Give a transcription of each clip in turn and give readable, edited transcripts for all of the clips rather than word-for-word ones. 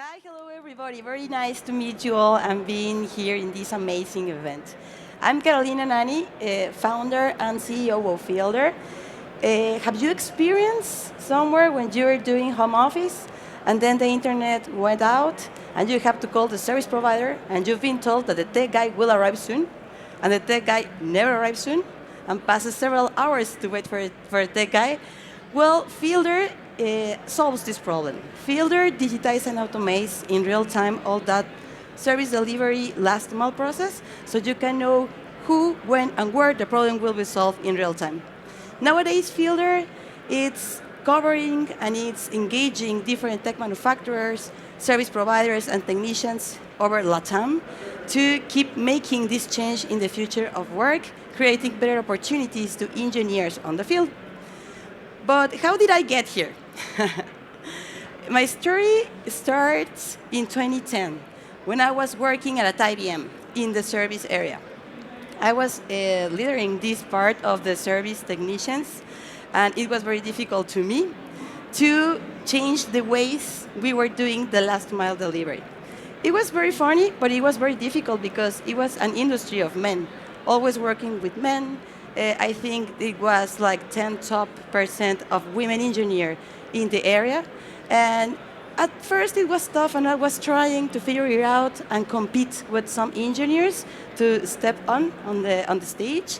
Hi, hello everybody. Very nice to meet you all and being here in this amazing event. I'm Carolina Nanni, founder and CEO of Fielder. Have you experienced somewhere when you were doing home office and then the internet went out and you have to call the service provider and you've been told that the tech guy will arrive soon and the tech guy never arrives soon and passes several hours to wait for a tech guy? Well, Fielder solves this problem. Fielder digitizes and automates in real time all that service delivery last mile process so you can know who, when, and where the problem will be solved in real time. Nowadays, Fielder, it's covering and it's engaging different tech manufacturers, service providers, and technicians over LATAM to keep making this change in the future of work, creating better opportunities to engineers on the field. But how did I get here? My story starts in 2010 when I was working at IBM in the service area. I was leading this part of the service technicians, and it was very difficult to me to change the ways we were doing the last mile delivery. It was very funny, but it was very difficult because it was an industry of men, always working with men. I think it was like 10 top percent of women engineers in the area. And at first it was tough, and I was trying to figure it out and compete with some engineers to step on the stage.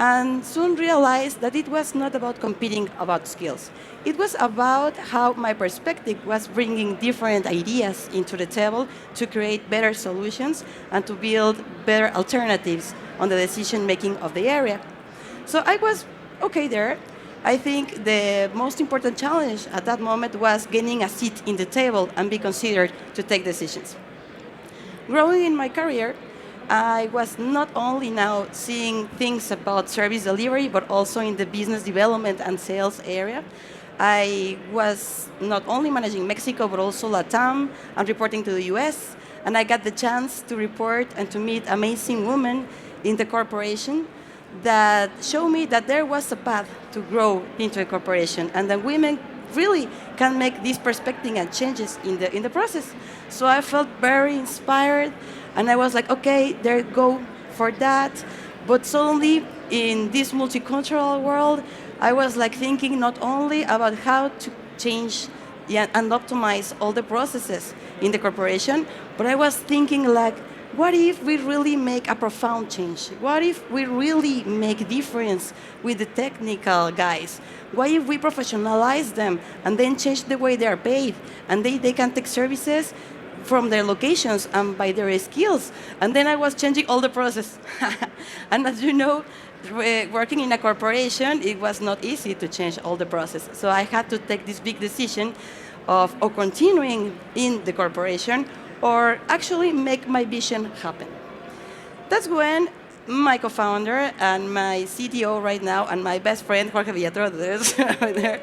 And soon realized that it was not about competing about skills. It was about how my perspective was bringing different ideas into the table to create better solutions and to build better alternatives on the decision making of the area. So I was okay there. I think the most important challenge at that moment was getting a seat in the table and be considered to take decisions. Growing in my career, I was not only now seeing things about service delivery, but also in the business development and sales area. I was not only managing Mexico, but also LATAM and reporting to the US. And I got the chance to report and to meet amazing women in the corporation that showed me that there was a path to grow into a corporation and that women really can make this perspective and changes in the process. So I felt very inspired, and I was like, okay, there go for that. But suddenly, in this multicultural world, I was like thinking not only about how to change and optimize all the processes in the corporation, but I was thinking like, what if we really make a profound change? What if we really make a difference with the technical guys? What if we professionalize them and then change the way they are paid? And they can take services from their locations and by their skills. And then I was changing all the process. And as you know, working in a corporation, it was not easy to change all the process. So I had to take this big decision of continuing in the corporation or actually make my vision happen. That's when my co-founder and my CTO right now and my best friend, Jorge Villatoro, right there,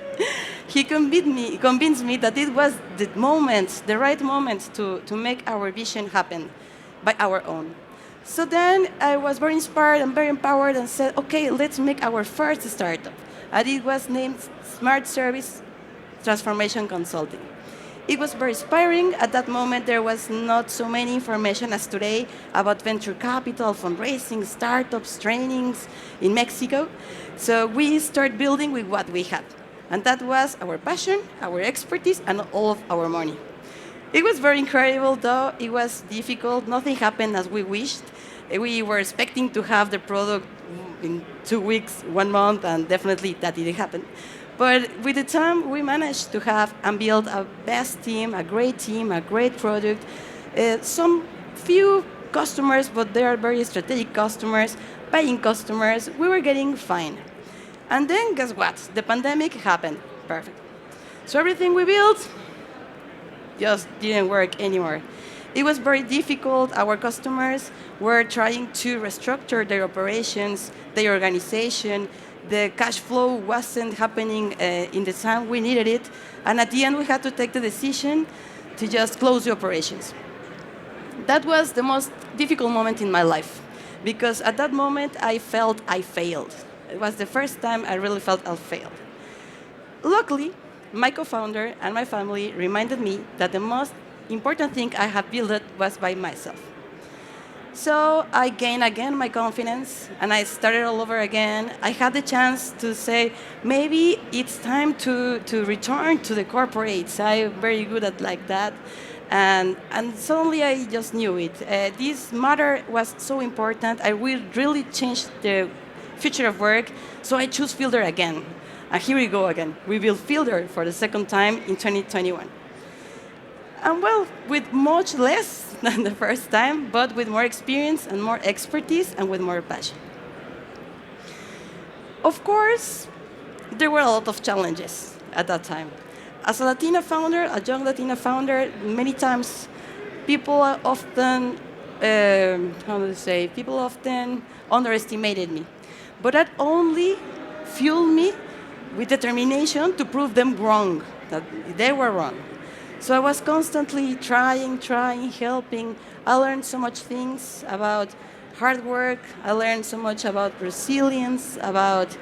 he convinced me that it was the right moment to make our vision happen by our own. So then I was very inspired and very empowered and said, okay, let's make our first startup. And it was named Smart Service Transformation Consulting. It was very inspiring. At that moment, there was not so many information as today about venture capital, fundraising, startups, trainings in Mexico. So we started building with what we had. And that was our passion, our expertise, and all of our money. It was very incredible, though. It was difficult. Nothing happened as we wished. We were expecting to have the product in 2 weeks, 1 month, and definitely that didn't happen. But with the time, we managed to have and build a best team, a great product. Some few customers, but they are very strategic customers, paying customers. We were getting fine. And then guess what? The pandemic happened. Perfect. So everything we built just didn't work anymore. It was very difficult. Our customers were trying to restructure their operations, their organization. The cash flow wasn't happening in the time we needed it. And at the end, we had to take the decision to just close the operations. That was the most difficult moment in my life, because at that moment, I felt I failed. It was the first time I really felt I failed. Luckily, my co-founder and my family reminded me that the most important thing I have built was by myself. So I gained again my confidence, and I started all over again. I had the chance to say, maybe it's time to return to the corporates. I'm very good at like that. And suddenly I just knew it. This matter was so important. I will really change the future of work, so I choose Fielder again. And here we go again. We built Fielder for the second time in 2021. And well, with much less than the first time, but with more experience and more expertise and with more passion. Of course, there were a lot of challenges at that time. As a Latina founder, a young Latina founder, many times people often, people often underestimated me. But that only fueled me with determination to prove them wrong, that they were wrong. So I was constantly trying, helping. I learned so much things about hard work. I learned so much about resilience, about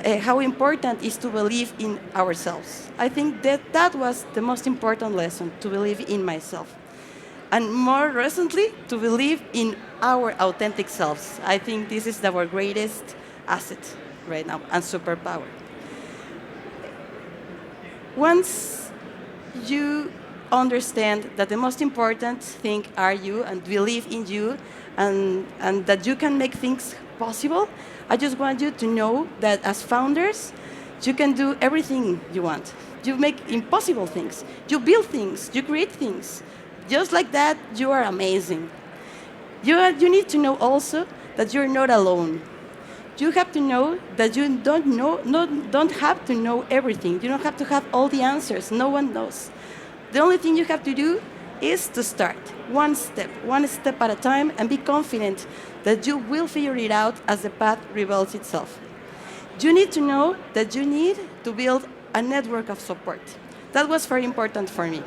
how important it is to believe in ourselves. I think that was the most important lesson, to believe in myself. And more recently, to believe in our authentic selves. I think this is our greatest asset right now and superpower. Once you understand that the most important thing are you and believe in you and that you can make things possible, I just want you to know that as founders, you can do everything you want. You make impossible things. You build things. You create things. Just like that, you are amazing. You need to know also that you're not alone. You have to know that you don't have to know everything. You don't have to have all the answers. No one knows. The only thing you have to do is to start one step at a time, and be confident that you will figure it out as the path reveals itself. You need to know that you need to build a network of support. That was very important for me.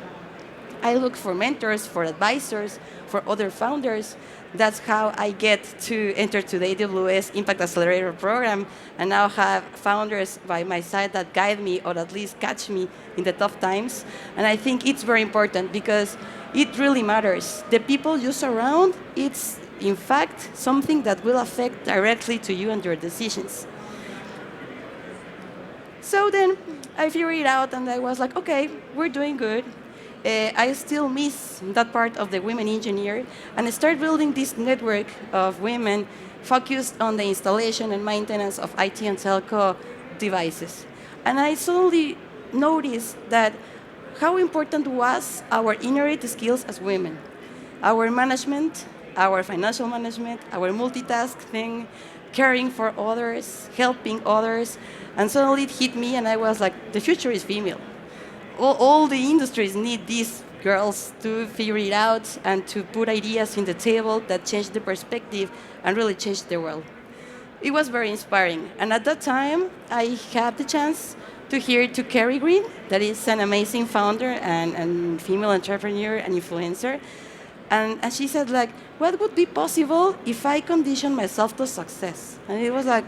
I look for mentors, for advisors, for other founders. That's how I get to enter to the AWS Impact Accelerator program, and now have founders by my side that guide me, or at least catch me in the tough times. And I think it's very important because it really matters. The people you surround, it's in fact something that will affect directly to you and your decisions. So then I figured it out, and I was like, okay, we're doing good. I still miss that part of the women engineer, and I started building this network of women focused on the installation and maintenance of IT and telco devices. And I suddenly noticed that how important was our inherent skills as women. Our management, our financial management, our multitask thing, caring for others, helping others. And suddenly it hit me, and I was like, the future is female. All the industries need these girls to figure it out and to put ideas in the table that change the perspective and really change the world. It was very inspiring. And at that time, I had the chance to hear to Carrie Green, that is an amazing founder and female entrepreneur and influencer. And she said, like, what would be possible if I condition myself to success? And it was like,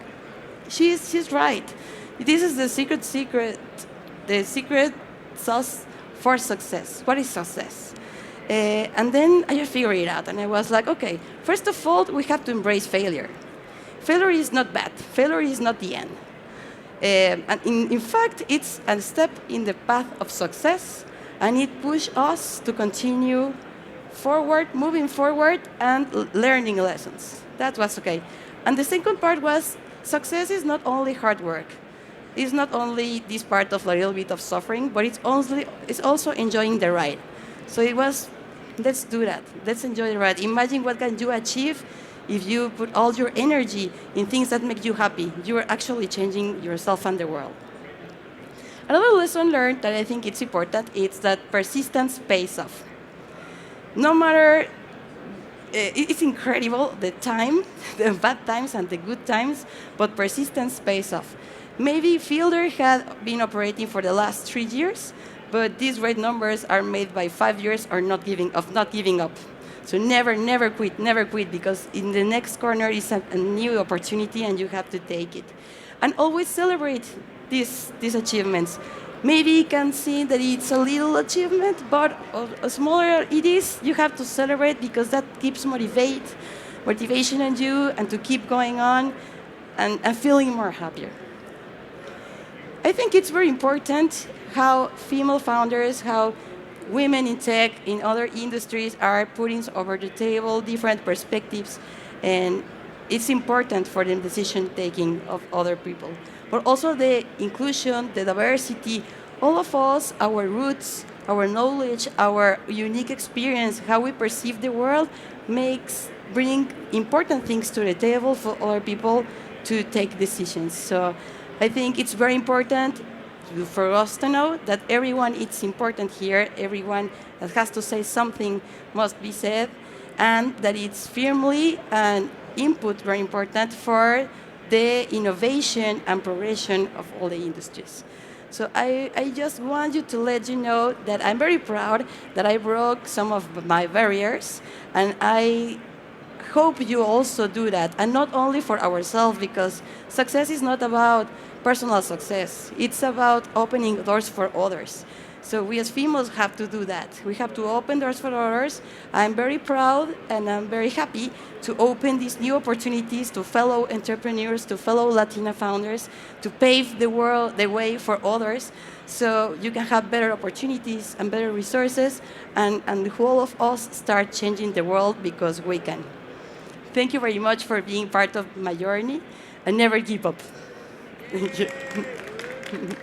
she's right. This is the secret sauce for success. What is success? And then I just figured it out, and I was like, okay, first of all, we have to embrace failure. Failure is not bad. Failure is not the end. And in fact, it's a step in the path of success, and it pushes us to continue forward, moving forward, and learning lessons. That was okay. And the second part was, success is not only hard work. It's not only this part of a little bit of suffering, but it's also enjoying the ride. So it was, let's do that. Let's enjoy the ride. Imagine what can you achieve if you put all your energy in things that make you happy. You are actually changing yourself and the world. Another lesson learned that I think it's important is that persistence pays off. No matter, it's incredible, the bad times and the good times, but persistence pays off. Maybe Fielder had been operating for the last 3 years, but these great numbers are made by 5 years of not giving up. So never quit, because in the next corner is a new opportunity and you have to take it. And always celebrate these achievements. maybe you can see that it's a little achievement, but smaller it is, you have to celebrate because that keeps motivation in you and to keep going on and feeling more happier. I think it's very important how female founders, how women in tech, in other industries are putting over the table different perspectives, and it's important for the decision taking of other people. But also the inclusion, the diversity, all of us, our roots, our knowledge, our unique experience, how we perceive the world, bring important things to the table for other people to take decisions. So I think it's very important for us to know that everyone is important here, everyone that has to say something must be said, and that it's firmly an input very important for the innovation and progression of all the industries. So I just want you to let you know that I'm very proud that I broke some of my barriers, and I hope you also do that, and not only for ourselves, because success is not about personal success. It's about opening doors for others. So we as females have to do that. We have to open doors for others. I'm very proud and I'm very happy to open these new opportunities to fellow entrepreneurs, to fellow Latina founders, to pave the way for others, so you can have better opportunities and better resources, and the whole of us start changing the world because we can. Thank you very much for being part of my journey, and never give up. Thank you.